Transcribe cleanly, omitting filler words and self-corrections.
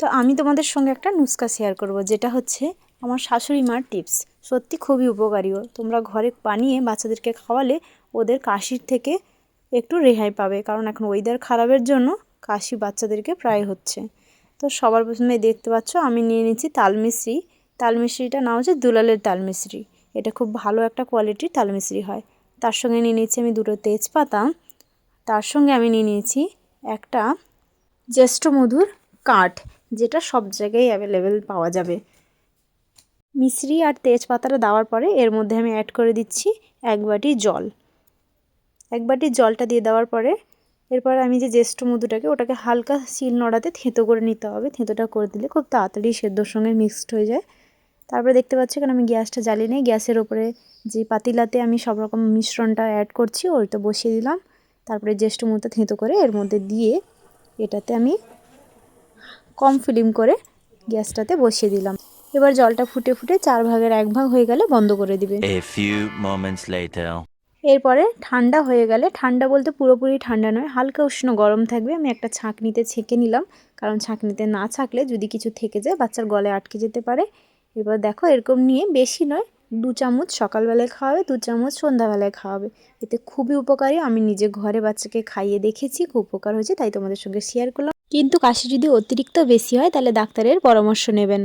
তো আমি তোমাদের সঙ্গে একটা নুস্কা শেয়ার করব, যেটা হচ্ছে আমার শাশুড়ি মার টিপস। সত্যি খুবই উপকারীও। তোমরা ঘরে বানিয়ে বাচ্চাদেরকে খাওয়ালে ওদের কাশির থেকে একটু রেহাই পাবে, কারণ এখন ওয়েদার খারাপের জন্য কাশি বাচ্চাদেরকে প্রায় হচ্ছে। তো সবার প্রথমে দেখতে পাচ্ছ আমি নিয়ে নিচ্ছি তালমিশ্রি। তালমিশ্রিটার নাম হচ্ছে দুলালের তালমিশ্রি। এটা খুব ভালো একটা কোয়ালিটির তালমিশ্রি হয়। তার সঙ্গে নিয়ে নিচ্ছি আমি 2টো তেজপাতা। তার সঙ্গে আমি নিয়ে নিয়েছি একটা জ্যেষ্ঠ মধুর কাঠ, যেটা সব জায়গায় অ্যাভেলেবেল পাওয়া যাবে। মিশ্রি আর তেজপাতাটা দেওয়ার পরে এর মধ্যে আমি অ্যাড করে দিচ্ছি 1 বাটি জল। 1 বাটি জলটা দিয়ে দেওয়ার পরে এরপর আমি যে জ্যেষ্ঠ মধুটাকে ওটাকে হালকা শিল নোড়াতে থেঁতো করে নিতে হবে। থেঁতোটা করে দিলে খুব তাড়াতাড়ি সেদ্ধর সঙ্গে মিক্সড হয়ে যায়। তারপরে দেখতে পাচ্ছি কারণ আমি গ্যাসটা জ্বালিয়ে নিই, গ্যাসের ওপরে যে পাতিলাতে আমি সব রকম মিশ্রণটা অ্যাড করছি ওইটা বসিয়ে দিলাম। তারপরে জ্যেষ্ঠ মধুটা থেঁতো করে এর মধ্যে দিয়ে এটাতে আমি কম ফ্লেম করে গ্যাসটাতে বসিয়ে দিলাম। এবার জলটা ফুটে ফুটে 4 ভাগের 1 ভাগ হয়ে গেলে বন্ধ করে দিবে। এরপরে ঠান্ডা হয়ে গেলে, ঠান্ডা বলতে পুরোপুরি ঠান্ডা নয়, হালকা উষ্ণ গরম থাকবে, আমি একটা ছাঁকনিতে ছেঁকে নিলাম, কারণ ছাঁকনিতে না ছাঁকলে যদি কিছু থেকে যায় বাচ্চার গলায় আটকে যেতে পারে। এবার দেখো এরকম নিয়ে বেশি নয়, 2 চামচ সকালবেলায় খাওয়াবে, 2 চামচ সন্ধ্যাবেলায় খাওয়াবে। এতে খুবই উপকারী। আমি নিজে ঘরে বাচ্চাকে খাইয়ে দেখেছি, খুব উপকার হয়েছে, তাই তোমাদের সঙ্গে শেয়ার করলাম। কিন্তু কাশি যদি অতিরিক্ত বেশি হয় তাহলে ডাক্তারের পরামর্শ নেবেন।